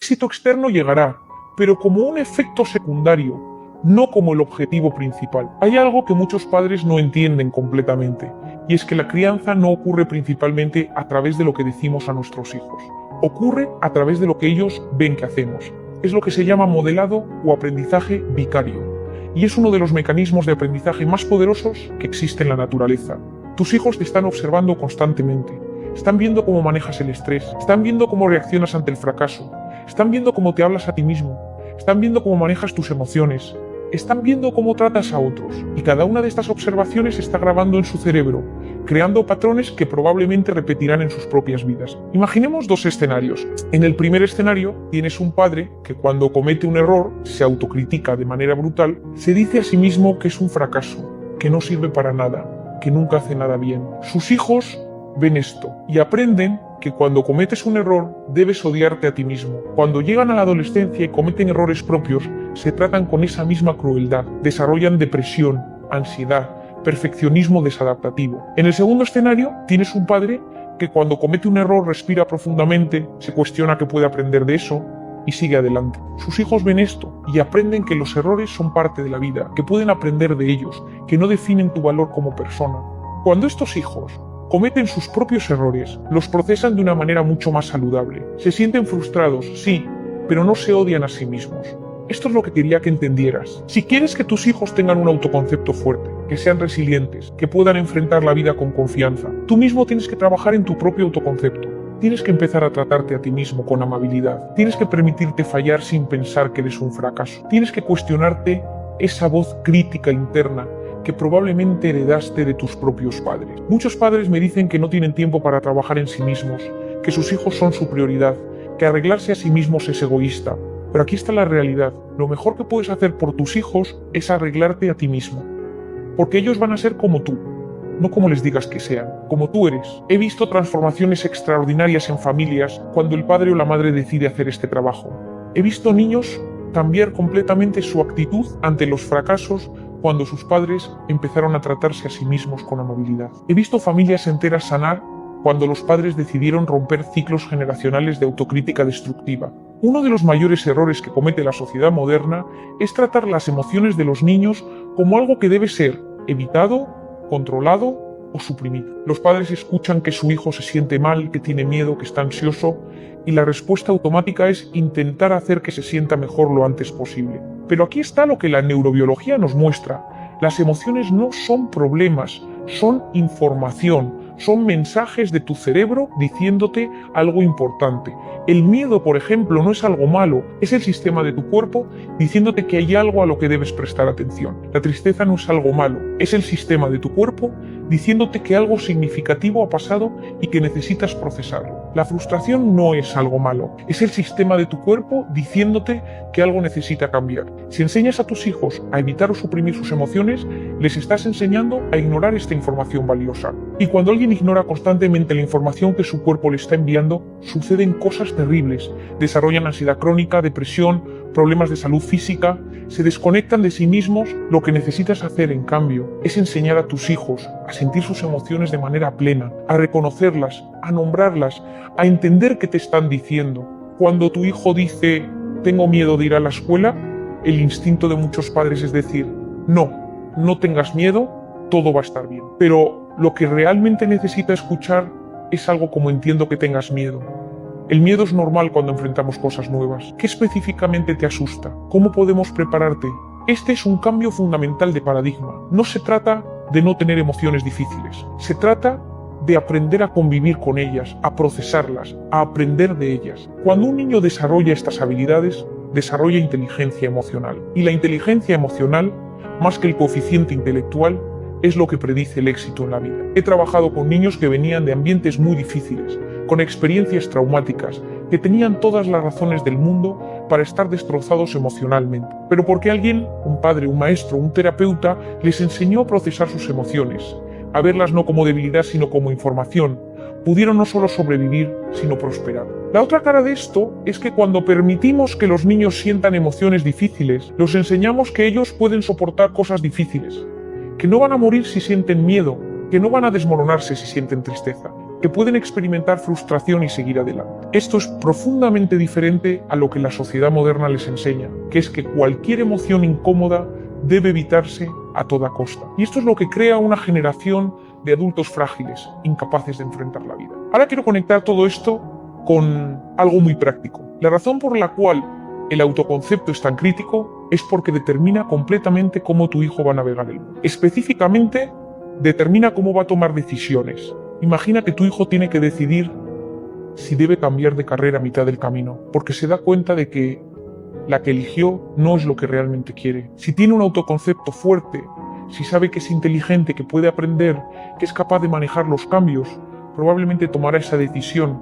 éxito externo llegará, pero como un efecto secundario, no como el objetivo principal. Hay algo que muchos padres no entienden completamente, y es que la crianza no ocurre principalmente a través de lo que decimos a nuestros hijos. Ocurre a través de lo que ellos ven que hacemos. Es lo que se llama modelado o aprendizaje vicario, y es uno de los mecanismos de aprendizaje más poderosos que existe en la naturaleza. Tus hijos te están observando constantemente. Están viendo cómo manejas el estrés, están viendo cómo reaccionas ante el fracaso, están viendo cómo te hablas a ti mismo, están viendo cómo manejas tus emociones, están viendo cómo tratas a otros, y cada una de estas observaciones se está grabando en su cerebro, creando patrones que probablemente repetirán en sus propias vidas. Imaginemos dos escenarios. En el primer escenario tienes un padre que cuando comete un error, se autocritica de manera brutal, se dice a sí mismo que es un fracaso, que no sirve para nada, que nunca hace nada bien. Sus hijos ven esto y aprenden que cuando cometes un error debes odiarte a ti mismo. Cuando llegan a la adolescencia y cometen errores propios, se tratan con esa misma crueldad, desarrollan depresión, ansiedad, perfeccionismo desadaptativo. En el segundo escenario tienes un padre que cuando comete un error respira profundamente, se cuestiona qué puede aprender de eso y sigue adelante. Sus hijos ven esto y aprenden que los errores son parte de la vida, que pueden aprender de ellos, que no definen tu valor como persona. Cuando estos hijos cometen sus propios errores, los procesan de una manera mucho más saludable. Se sienten frustrados, sí, pero no se odian a sí mismos. Esto es lo que quería que entendieras. Si quieres que tus hijos tengan un autoconcepto fuerte, que sean resilientes, que puedan enfrentar la vida con confianza, tú mismo tienes que trabajar en tu propio autoconcepto. Tienes que empezar a tratarte a ti mismo con amabilidad. Tienes que permitirte fallar sin pensar que eres un fracaso. Tienes que cuestionarte esa voz crítica interna que probablemente heredaste de tus propios padres. Muchos padres me dicen que no tienen tiempo para trabajar en sí mismos, que sus hijos son su prioridad, que arreglarse a sí mismos es egoísta. Pero aquí está la realidad. Lo mejor que puedes hacer por tus hijos es arreglarte a ti mismo. Porque ellos van a ser como tú, no como les digas que sean, como tú eres. He visto transformaciones extraordinarias en familias cuando el padre o la madre decide hacer este trabajo. He visto niños cambiar completamente su actitud ante los fracasos cuando sus padres empezaron a tratarse a sí mismos con amabilidad. He visto familias enteras sanar cuando los padres decidieron romper ciclos generacionales de autocrítica destructiva. Uno de los mayores errores que comete la sociedad moderna es tratar las emociones de los niños como algo que debe ser evitado, controlado o suprimido. Los padres escuchan que su hijo se siente mal, que tiene miedo, que está ansioso, y la respuesta automática es intentar hacer que se sienta mejor lo antes posible. Pero aquí está lo que la neurobiología nos muestra. Las emociones no son problemas, son información. Son mensajes de tu cerebro diciéndote algo importante. El miedo, por ejemplo, no es algo malo, es el sistema de tu cuerpo diciéndote que hay algo a lo que debes prestar atención. La tristeza no es algo malo, es el sistema de tu cuerpo diciéndote que algo significativo ha pasado y que necesitas procesarlo. La frustración no es algo malo, es el sistema de tu cuerpo diciéndote que algo necesita cambiar. Si enseñas a tus hijos a evitar o suprimir sus emociones, les estás enseñando a ignorar esta información valiosa. Y cuando alguien ignora constantemente la información que su cuerpo le está enviando, suceden cosas terribles. Desarrollan ansiedad crónica, depresión, problemas de salud física, se desconectan de sí mismos. Lo que necesitas hacer, en cambio, es enseñar a tus hijos a sentir sus emociones de manera plena, a reconocerlas, a nombrarlas, a entender qué te están diciendo. Cuando tu hijo dice, tengo miedo de ir a la escuela, el instinto de muchos padres es decir, no tengas miedo, todo va a estar bien. Pero lo que realmente necesita escuchar es algo como entiendo que tengas miedo. El miedo es normal cuando enfrentamos cosas nuevas. ¿Qué específicamente te asusta? ¿Cómo podemos prepararte? Este es un cambio fundamental de paradigma. No se trata de no tener emociones difíciles. Se trata de aprender a convivir con ellas, a procesarlas, a aprender de ellas. Cuando un niño desarrolla estas habilidades, desarrolla inteligencia emocional. Y la inteligencia emocional, más que el coeficiente intelectual, es lo que predice el éxito en la vida. He trabajado con niños que venían de ambientes muy difíciles, con experiencias traumáticas, que tenían todas las razones del mundo para estar destrozados emocionalmente. Pero porque alguien, un padre, un maestro, un terapeuta, les enseñó a procesar sus emociones, a verlas no como debilidad sino como información, pudieron no solo sobrevivir, sino prosperar. La otra cara de esto es que cuando permitimos que los niños sientan emociones difíciles, los enseñamos que ellos pueden soportar cosas difíciles, que no van a morir si sienten miedo, que no van a desmoronarse si sienten tristeza. que pueden experimentar frustración y seguir adelante. Esto es profundamente diferente a lo que la sociedad moderna les enseña, que es que cualquier emoción incómoda debe evitarse a toda costa. Y esto es lo que crea una generación de adultos frágiles, incapaces de enfrentar la vida. Ahora quiero conectar todo esto con algo muy práctico. La razón por la cual el autoconcepto es tan crítico es porque determina completamente cómo tu hijo va a navegar el mundo. Específicamente, determina cómo va a tomar decisiones. Imagina que tu hijo tiene que decidir si debe cambiar de carrera a mitad del camino, porque se da cuenta de que la que eligió no es lo que realmente quiere. Si tiene un autoconcepto fuerte, si sabe que es inteligente, que puede aprender, que es capaz de manejar los cambios, probablemente tomará esa decisión,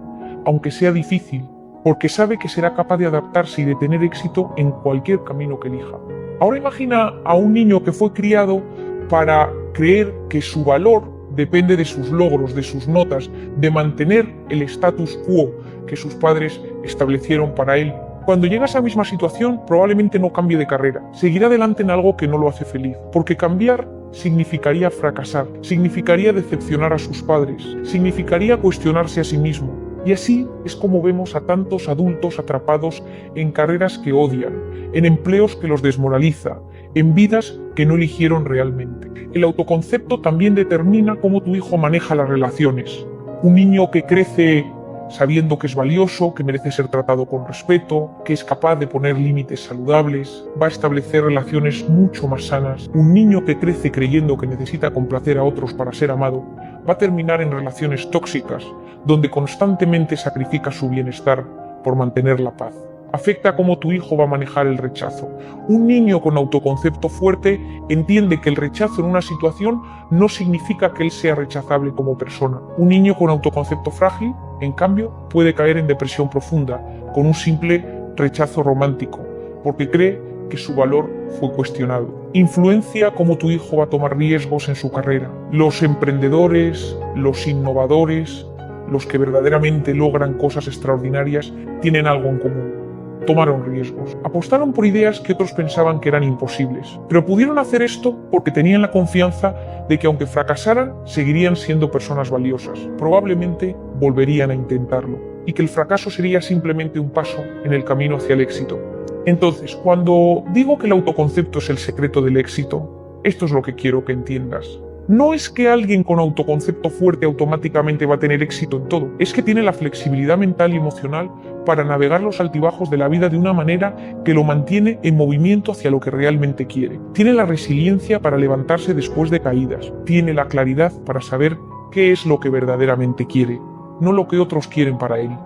aunque sea difícil, porque sabe que será capaz de adaptarse y de tener éxito en cualquier camino que elija. Ahora imagina a un niño que fue criado para creer que su valor depende de sus logros, de sus notas, de mantener el status quo que sus padres establecieron para él. Cuando llega a esa misma situación, probablemente no cambie de carrera. Seguirá adelante en algo que no lo hace feliz, porque cambiar significaría fracasar, significaría decepcionar a sus padres, significaría cuestionarse a sí mismo. Y así es como vemos a tantos adultos atrapados en carreras que odian, en empleos que los desmoraliza, en vidas que no eligieron realmente. El autoconcepto también determina cómo tu hijo maneja las relaciones. Un niño que crece sabiendo que es valioso, que merece ser tratado con respeto, que es capaz de poner límites saludables, va a establecer relaciones mucho más sanas. Un niño que crece creyendo que necesita complacer a otros para ser amado, va a terminar en relaciones tóxicas, donde constantemente sacrifica su bienestar por mantener la paz. Afecta a cómo tu hijo va a manejar el rechazo. Un niño con autoconcepto fuerte entiende que el rechazo en una situación no significa que él sea rechazable como persona. Un niño con autoconcepto frágil, en cambio, puede caer en depresión profunda con un simple rechazo romántico, porque cree que su valor fue cuestionado. Influencia cómo tu hijo va a tomar riesgos en su carrera. Los emprendedores, los innovadores, los que verdaderamente logran cosas extraordinarias, tienen algo en común. Tomaron riesgos, apostaron por ideas que otros pensaban que eran imposibles, pero pudieron hacer esto porque tenían la confianza de que aunque fracasaran, seguirían siendo personas valiosas. Probablemente volverían a intentarlo, y que el fracaso sería simplemente un paso en el camino hacia el éxito. Entonces, cuando digo que el autoconcepto es el secreto del éxito, esto es lo que quiero que entiendas. No es que alguien con autoconcepto fuerte automáticamente va a tener éxito en todo, es que tiene la flexibilidad mental y emocional para navegar los altibajos de la vida de una manera que lo mantiene en movimiento hacia lo que realmente quiere. Tiene la resiliencia para levantarse después de caídas, tiene la claridad para saber qué es lo que verdaderamente quiere, no lo que otros quieren para él.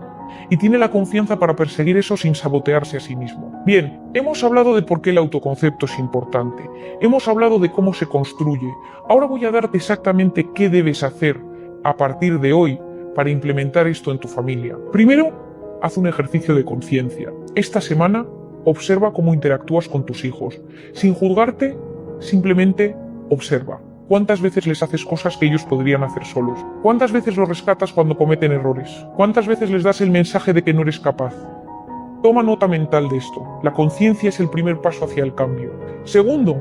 Y tiene la confianza para perseguir eso sin sabotearse a sí mismo. Bien, hemos hablado de por qué el autoconcepto es importante. Hemos hablado de cómo se construye. Ahora voy a darte exactamente qué debes hacer a partir de hoy para implementar esto en tu familia. Primero, haz un ejercicio de conciencia. Esta semana, observa cómo interactúas con tus hijos. Sin juzgarte, simplemente observa. ¿Cuántas veces les haces cosas que ellos podrían hacer solos? ¿Cuántas veces los rescatas cuando cometen errores? ¿Cuántas veces les das el mensaje de que no eres capaz? Toma nota mental de esto. La conciencia es el primer paso hacia el cambio. Segundo,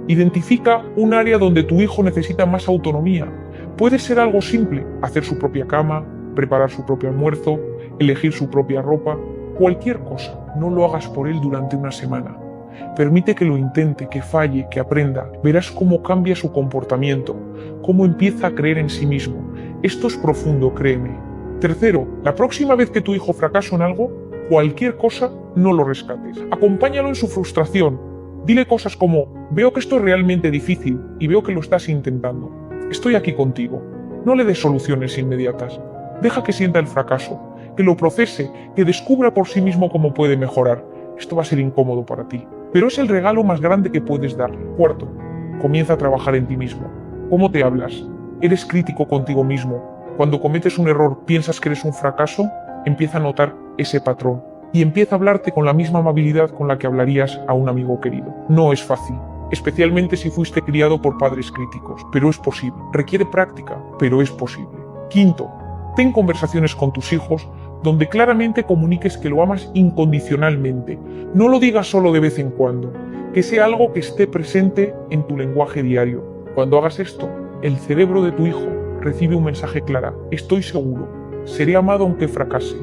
identifica un área donde tu hijo necesita más autonomía. Puede ser algo simple, hacer su propia cama, preparar su propio almuerzo, elegir su propia ropa, cualquier cosa. No lo hagas por él durante una semana. Permite que lo intente, que falle, que aprenda. Verás cómo cambia su comportamiento, cómo empieza a creer en sí mismo. Esto es profundo, créeme. Tercero, la próxima vez que tu hijo fracasa en algo, cualquier cosa, no lo rescates. Acompáñalo en su frustración. Dile cosas como, veo que esto es realmente difícil y veo que lo estás intentando. Estoy aquí contigo. No le des soluciones inmediatas. Deja que sienta el fracaso, que lo procese, que descubra por sí mismo cómo puede mejorar. Esto va a ser incómodo para ti, pero es el regalo más grande que puedes darle. Cuarto, comienza a trabajar en ti mismo. ¿Cómo te hablas? ¿Eres crítico contigo mismo? Cuando cometes un error, piensas que eres un fracaso, empieza a notar ese patrón y empieza a hablarte con la misma amabilidad con la que hablarías a un amigo querido. No es fácil, especialmente si fuiste criado por padres críticos, pero es posible. Requiere práctica, pero es posible. Quinto, ten conversaciones con tus hijos donde claramente comuniques que lo amas incondicionalmente. No lo digas solo de vez en cuando, que sea algo que esté presente en tu lenguaje diario. Cuando hagas esto, el cerebro de tu hijo recibe un mensaje claro: estoy seguro, seré amado aunque fracase,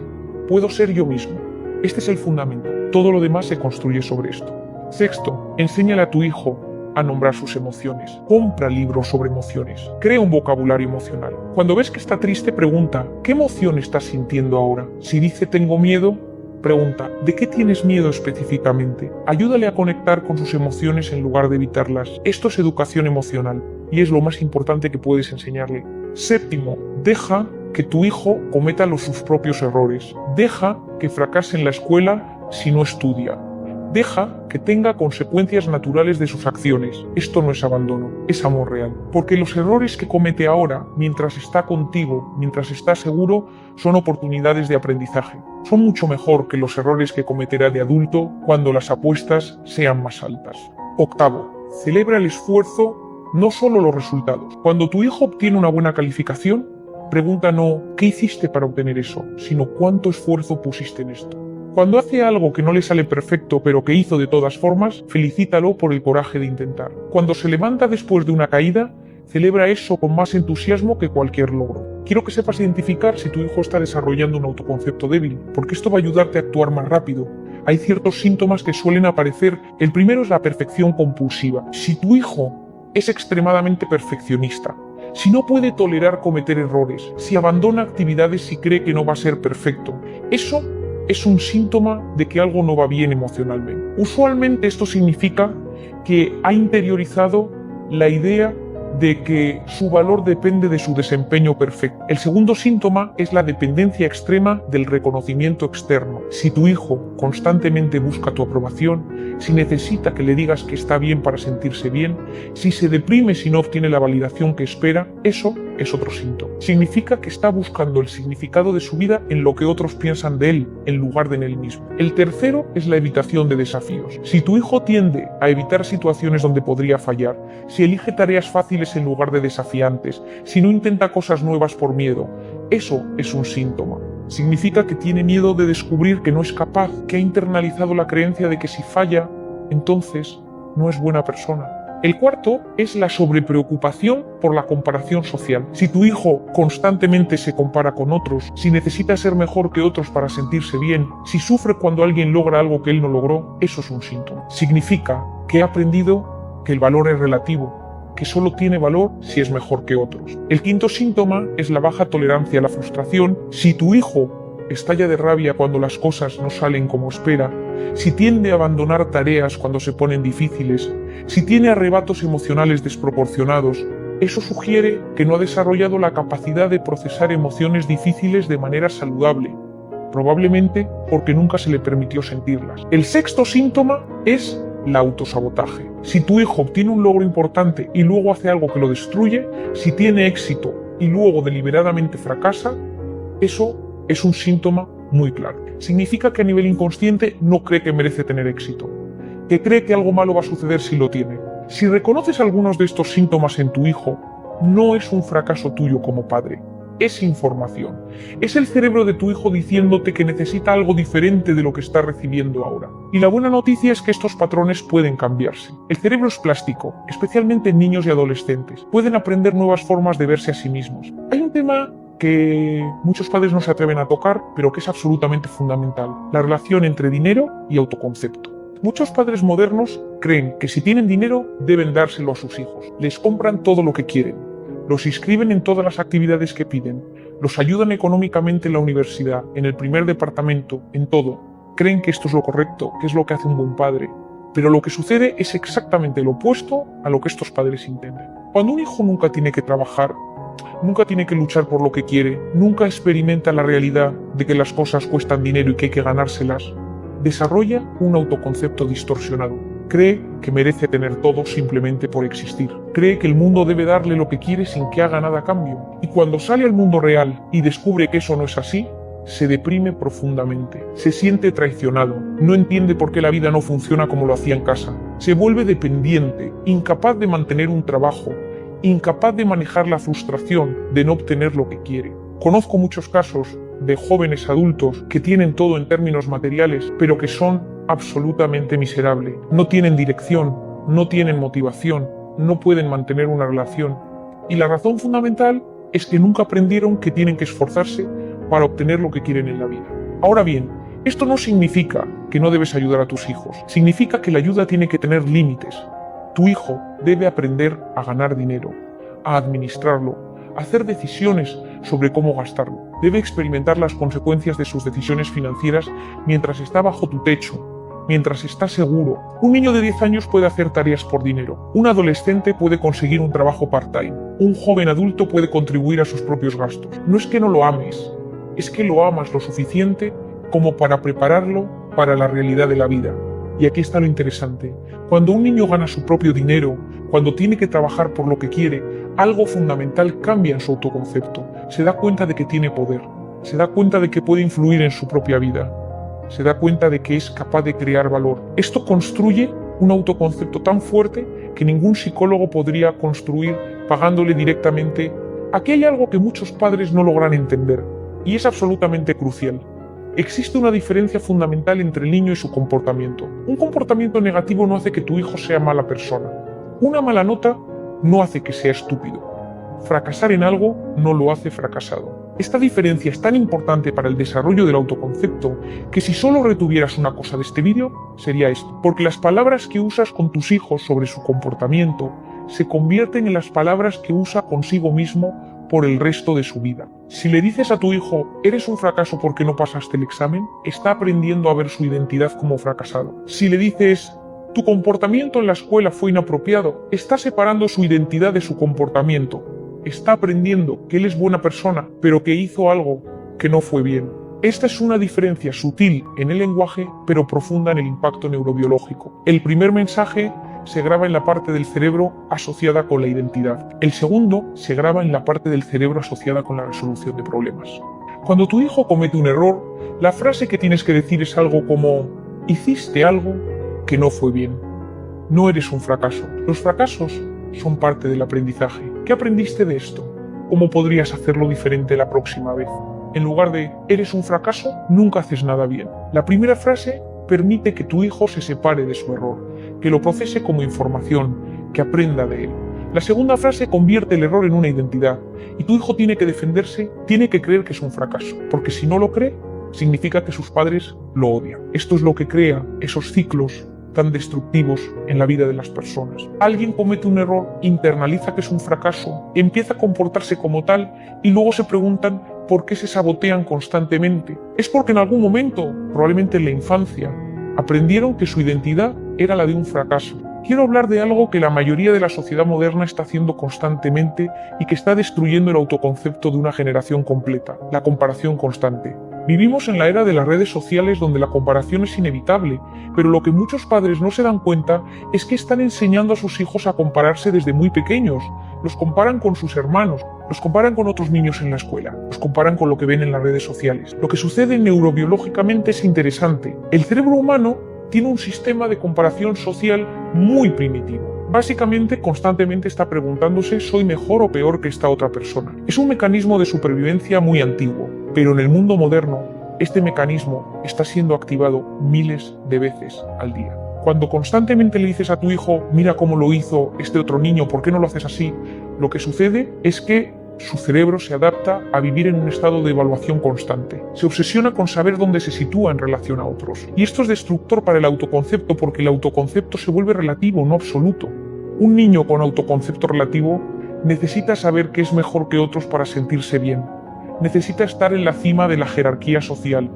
puedo ser yo mismo. Este es el fundamento, todo lo demás se construye sobre esto. Sexto, enséñale a tu hijo a nombrar sus emociones. Compra libros sobre emociones. Crea un vocabulario emocional. Cuando ves que está triste, pregunta: ¿qué emoción estás sintiendo ahora? Si dice tengo miedo, pregunta: ¿de qué tienes miedo específicamente? Ayúdale a conectar con sus emociones en lugar de evitarlas. Esto es educación emocional y es lo más importante que puedes enseñarle. Séptimo, deja que tu hijo cometa sus propios errores. Deja que fracase en la escuela si no estudia. Deja que tenga consecuencias naturales de sus acciones. Esto no es abandono, es amor real. Porque los errores que comete ahora, mientras está contigo, mientras está seguro, son oportunidades de aprendizaje. Son mucho mejor que los errores que cometerá de adulto cuando las apuestas sean más altas. Octavo, celebra el esfuerzo, no solo los resultados. Cuando tu hijo obtiene una buena calificación, pregunta no ¿qué hiciste para obtener eso?, sino ¿cuánto esfuerzo pusiste en esto? Cuando hace algo que no le sale perfecto pero que hizo de todas formas, felicítalo por el coraje de intentar. Cuando se levanta después de una caída, celebra eso con más entusiasmo que cualquier logro. Quiero que sepas identificar si tu hijo está desarrollando un autoconcepto débil, porque esto va a ayudarte a actuar más rápido. Hay ciertos síntomas que suelen aparecer. El primero es la perfección compulsiva. Si tu hijo es extremadamente perfeccionista, si no puede tolerar cometer errores, si abandona actividades si cree que no va a ser perfecto, eso es un síntoma de que algo no va bien emocionalmente. Usualmente esto significa que ha interiorizado la idea de que su valor depende de su desempeño perfecto. El segundo síntoma es la dependencia extrema del reconocimiento externo. Si tu hijo constantemente busca tu aprobación, si necesita que le digas que está bien para sentirse bien, si se deprime si no obtiene la validación que espera, eso es otro síntoma. Significa que está buscando el significado de su vida en lo que otros piensan de él, en lugar de en él mismo. El tercero es la evitación de desafíos. Si tu hijo tiende a evitar situaciones donde podría fallar, si elige tareas fáciles en lugar de desafiantes, si no intenta cosas nuevas por miedo, eso es un síntoma. Significa que tiene miedo de descubrir que no es capaz, que ha internalizado la creencia de que si falla, entonces no es buena persona. El cuarto es la sobrepreocupación por la comparación social. Si tu hijo constantemente se compara con otros, si necesita ser mejor que otros para sentirse bien, si sufre cuando alguien logra algo que él no logró, eso es un síntoma. Significa que ha aprendido que el valor es relativo, que solo tiene valor si es mejor que otros. El quinto síntoma es la baja tolerancia a la frustración. Si tu hijo estalla de rabia cuando las cosas no salen como espera, si tiende a abandonar tareas cuando se ponen difíciles, si tiene arrebatos emocionales desproporcionados, eso sugiere que no ha desarrollado la capacidad de procesar emociones difíciles de manera saludable, probablemente porque nunca se le permitió sentirlas. El sexto síntoma es el autosabotaje. Si tu hijo obtiene un logro importante y luego hace algo que lo destruye, si tiene éxito y luego deliberadamente fracasa, eso es un síntoma muy claro. Significa que a nivel inconsciente no cree que merece tener éxito, que cree que algo malo va a suceder si lo tiene. Si reconoces algunos de estos síntomas en tu hijo, no es un fracaso tuyo como padre, es información. Es el cerebro de tu hijo diciéndote que necesita algo diferente de lo que está recibiendo ahora. Y la buena noticia es que estos patrones pueden cambiarse. El cerebro es plástico, especialmente en niños y adolescentes. Pueden aprender nuevas formas de verse a sí mismos. Hay un tema que muchos padres no se atreven a tocar, pero que es absolutamente fundamental: la relación entre dinero y autoconcepto. Muchos padres modernos creen que si tienen dinero deben dárselo a sus hijos. Les compran todo lo que quieren, los inscriben en todas las actividades que piden, los ayudan económicamente en la universidad, en el primer departamento, en todo. Creen que esto es lo correcto, que es lo que hace un buen padre. Pero lo que sucede es exactamente lo opuesto a lo que estos padres intentan. Cuando un hijo nunca tiene que trabajar, nunca tiene que luchar por lo que quiere, nunca experimenta la realidad de que las cosas cuestan dinero y que hay que ganárselas, desarrolla un autoconcepto distorsionado. Cree que merece tener todo simplemente por existir. Cree que el mundo debe darle lo que quiere sin que haga nada a cambio. Y cuando sale al mundo real y descubre que eso no es así, se deprime profundamente. Se siente traicionado. No entiende por qué la vida no funciona como lo hacía en casa. Se vuelve dependiente, incapaz de mantener un trabajo, incapaz de manejar la frustración de no obtener lo que quiere. Conozco muchos casos de jóvenes adultos que tienen todo en términos materiales, pero que son absolutamente miserables. No tienen dirección, no tienen motivación, no pueden mantener una relación. Y la razón fundamental es que nunca aprendieron que tienen que esforzarse para obtener lo que quieren en la vida. Ahora bien, esto no significa que no debes ayudar a tus hijos, significa que la ayuda tiene que tener límites. Tu hijo debe aprender a ganar dinero, a administrarlo, a hacer decisiones sobre cómo gastarlo. Debe experimentar las consecuencias de sus decisiones financieras mientras está bajo tu techo, mientras está seguro. Un niño de 10 años puede hacer tareas por dinero. Un adolescente puede conseguir un trabajo part-time. Un joven adulto puede contribuir a sus propios gastos. No es que no lo ames, es que lo amas lo suficiente como para prepararlo para la realidad de la vida. Y aquí está lo interesante. Cuando un niño gana su propio dinero, cuando tiene que trabajar por lo que quiere, algo fundamental cambia en su autoconcepto. Se da cuenta de que tiene poder, se da cuenta de que puede influir en su propia vida, se da cuenta de que es capaz de crear valor. Esto construye un autoconcepto tan fuerte que ningún psicólogo podría construir pagándole directamente. Aquí hay algo que muchos padres no logran entender, y es absolutamente crucial. Existe una diferencia fundamental entre el niño y su comportamiento. Un comportamiento negativo no hace que tu hijo sea mala persona. Una mala nota no hace que sea estúpido. Fracasar en algo no lo hace fracasado. Esta diferencia es tan importante para el desarrollo del autoconcepto que si solo retuvieras una cosa de este vídeo, sería esto. Porque las palabras que usas con tus hijos sobre su comportamiento se convierten en las palabras que usa consigo mismo por el resto de su vida. Si le dices a tu hijo, eres un fracaso porque no pasaste el examen, está aprendiendo a ver su identidad como fracasado. Si le dices, tu comportamiento en la escuela fue inapropiado, está separando su identidad de su comportamiento. Está aprendiendo que él es buena persona, pero que hizo algo que no fue bien. Esta es una diferencia sutil en el lenguaje, pero profunda en el impacto neurobiológico. El primer mensaje se graba en la parte del cerebro asociada con la identidad. El segundo se graba en la parte del cerebro asociada con la resolución de problemas. Cuando tu hijo comete un error, la frase que tienes que decir es algo como, hiciste algo que no fue bien. No eres un fracaso. Los fracasos son parte del aprendizaje. ¿Qué aprendiste de esto? ¿Cómo podrías hacerlo diferente la próxima vez? En lugar de, eres un fracaso, nunca haces nada bien. La primera frase permite que tu hijo se separe de su error, que lo procese como información, que aprenda de él. La segunda frase convierte el error en una identidad, y tu hijo tiene que defenderse, tiene que creer que es un fracaso, porque si no lo cree, significa que sus padres lo odian. Esto es lo que crea esos ciclos tan destructivos en la vida de las personas. Alguien comete un error, internaliza que es un fracaso, empieza a comportarse como tal, y luego se preguntan por qué se sabotean constantemente. Es porque en algún momento, probablemente en la infancia, aprendieron que su identidad era la de un fracaso. Quiero hablar de algo que la mayoría de la sociedad moderna está haciendo constantemente y que está destruyendo el autoconcepto de una generación completa, la comparación constante. Vivimos en la era de las redes sociales donde la comparación es inevitable, pero lo que muchos padres no se dan cuenta es que están enseñando a sus hijos a compararse desde muy pequeños. Los comparan con sus hermanos, los comparan con otros niños en la escuela, los comparan con lo que ven en las redes sociales. Lo que sucede neurobiológicamente es interesante. El cerebro humano tiene un sistema de comparación social muy primitivo. Básicamente, constantemente está preguntándose, ¿soy mejor o peor que esta otra persona? Es un mecanismo de supervivencia muy antiguo, pero en el mundo moderno, este mecanismo está siendo activado miles de veces al día. Cuando constantemente le dices a tu hijo, mira cómo lo hizo este otro niño, ¿por qué no lo haces así? Lo que sucede es que su cerebro se adapta a vivir en un estado de evaluación constante. Se obsesiona con saber dónde se sitúa en relación a otros. Y esto es destructor para el autoconcepto porque el autoconcepto se vuelve relativo, no absoluto. Un niño con autoconcepto relativo necesita saber que es mejor que otros para sentirse bien. Necesita estar en la cima de la jerarquía social.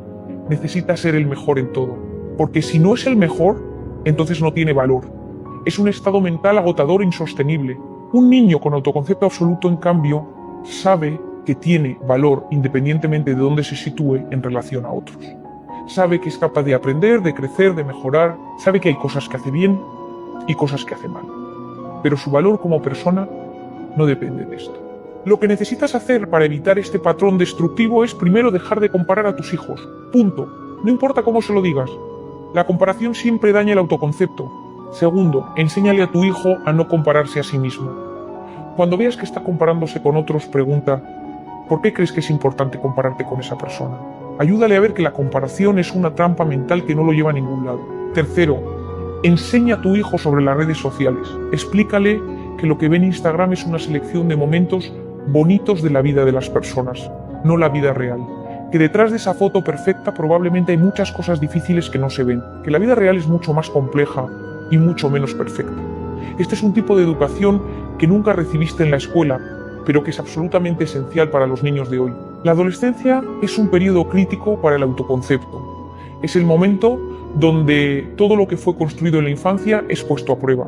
Necesita ser el mejor en todo. Porque si no es el mejor, entonces no tiene valor. Es un estado mental agotador e insostenible. Un niño con autoconcepto absoluto, en cambio, sabe que tiene valor independientemente de dónde se sitúe en relación a otros. Sabe que es capaz de aprender, de crecer, de mejorar. Sabe que hay cosas que hace bien y cosas que hace mal. Pero su valor como persona no depende de esto. Lo que necesitas hacer para evitar este patrón destructivo es primero dejar de comparar a tus hijos. Punto. No importa cómo se lo digas. La comparación siempre daña el autoconcepto. Segundo, enséñale a tu hijo a no compararse a sí mismo. Cuando veas que está comparándose con otros, pregunta, ¿por qué crees que es importante compararte con esa persona? Ayúdale a ver que la comparación es una trampa mental que no lo lleva a ningún lado. Tercero, enseña a tu hijo sobre las redes sociales. Explícale que lo que ve en Instagram es una selección de momentos bonitos de la vida de las personas, no la vida real. Que detrás de esa foto perfecta probablemente hay muchas cosas difíciles que no se ven, que la vida real es mucho más compleja y mucho menos perfecta. Este es un tipo de educación que nunca recibiste en la escuela, pero que es absolutamente esencial para los niños de hoy. La adolescencia es un periodo crítico para el autoconcepto. Es el momento donde todo lo que fue construido en la infancia es puesto a prueba.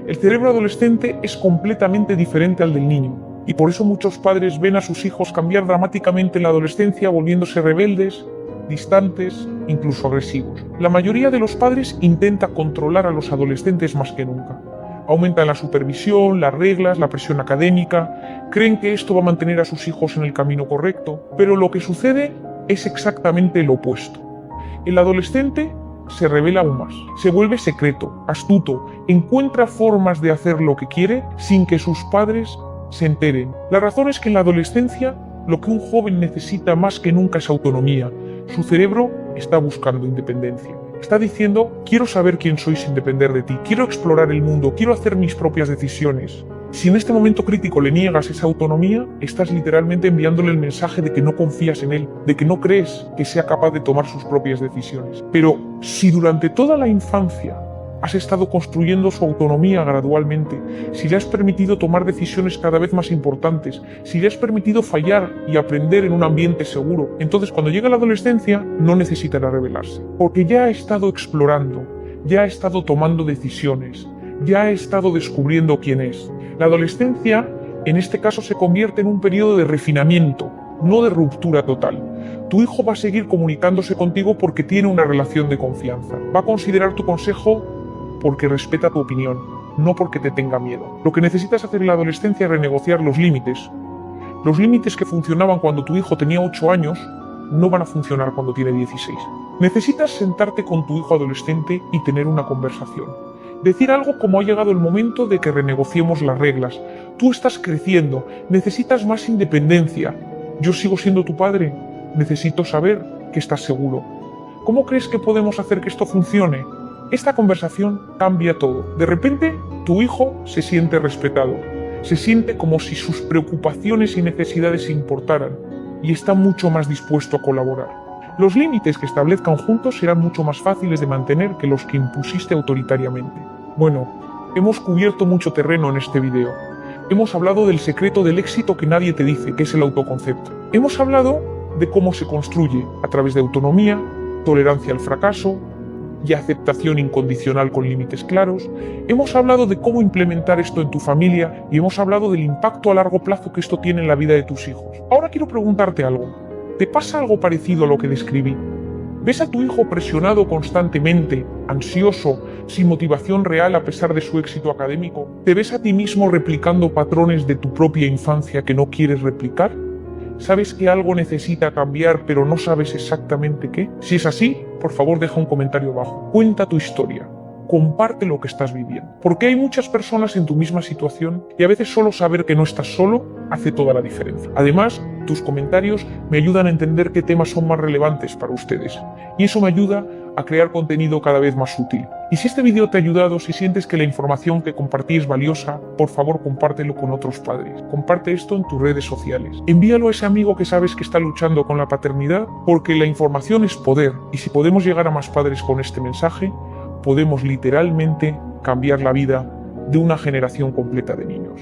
El cerebro adolescente es completamente diferente al del niño, y por eso muchos padres ven a sus hijos cambiar dramáticamente en la adolescencia, volviéndose rebeldes, distantes, incluso agresivos. La mayoría de los padres intenta controlar a los adolescentes más que nunca. Aumentan la supervisión, las reglas, la presión académica, creen que esto va a mantener a sus hijos en el camino correcto, pero lo que sucede es exactamente lo opuesto. El adolescente se revela aún más, se vuelve secreto, astuto, encuentra formas de hacer lo que quiere sin que sus padres se enteren. La razón es que en la adolescencia lo que un joven necesita más que nunca es autonomía. Su cerebro está buscando independencia. Está diciendo, quiero saber quién soy sin depender de ti, quiero explorar el mundo, quiero hacer mis propias decisiones. Si en este momento crítico le niegas esa autonomía, estás literalmente enviándole el mensaje de que no confías en él, de que no crees que sea capaz de tomar sus propias decisiones. Pero si durante toda la infancia has estado construyendo su autonomía gradualmente, si le has permitido tomar decisiones cada vez más importantes, si le has permitido fallar y aprender en un ambiente seguro, entonces cuando llega la adolescencia no necesitará rebelarse, porque ya ha estado explorando, ya ha estado tomando decisiones, ya ha estado descubriendo quién es. La adolescencia, en este caso, se convierte en un periodo de refinamiento, no de ruptura total. Tu hijo va a seguir comunicándose contigo porque tiene una relación de confianza. Va a considerar tu consejo porque respeta tu opinión, no porque te tenga miedo. Lo que necesitas hacer en la adolescencia es renegociar los límites. Los límites que funcionaban cuando tu hijo tenía 8 años no van a funcionar cuando tiene 16. Necesitas sentarte con tu hijo adolescente y tener una conversación. Decir algo como ha llegado el momento de que renegociemos las reglas. Tú estás creciendo, necesitas más independencia. Yo sigo siendo tu padre, necesito saber que estás seguro. ¿Cómo crees que podemos hacer que esto funcione? Esta conversación cambia todo. De repente, tu hijo se siente respetado. Se siente como si sus preocupaciones y necesidades importaran y está mucho más dispuesto a colaborar. Los límites que establezcan juntos serán mucho más fáciles de mantener que los que impusiste autoritariamente. Bueno, hemos cubierto mucho terreno en este video. Hemos hablado del secreto del éxito que nadie te dice, que es el autoconcepto. Hemos hablado de cómo se construye a través de autonomía, tolerancia al fracaso y aceptación incondicional con límites claros. Hemos hablado de cómo implementar esto en tu familia y hemos hablado del impacto a largo plazo que esto tiene en la vida de tus hijos. Ahora quiero preguntarte algo. ¿Te pasa algo parecido a lo que describí? ¿Ves a tu hijo presionado constantemente, ansioso, sin motivación real a pesar de su éxito académico? ¿Te ves a ti mismo replicando patrones de tu propia infancia que no quieres replicar? ¿Sabes que algo necesita cambiar pero no sabes exactamente qué? Si es así, por favor deja un comentario abajo. Cuenta tu historia. Comparte lo que estás viviendo. Porque hay muchas personas en tu misma situación y a veces solo saber que no estás solo hace toda la diferencia. Además, tus comentarios me ayudan a entender qué temas son más relevantes para ustedes. Y eso me ayuda a crear contenido cada vez más útil. Y si este video te ha ayudado, si sientes que la información que compartí es valiosa, por favor compártelo con otros padres. Comparte esto en tus redes sociales. Envíalo a ese amigo que sabes que está luchando con la paternidad, porque la información es poder. Y si podemos llegar a más padres con este mensaje, podemos literalmente cambiar la vida de una generación completa de niños.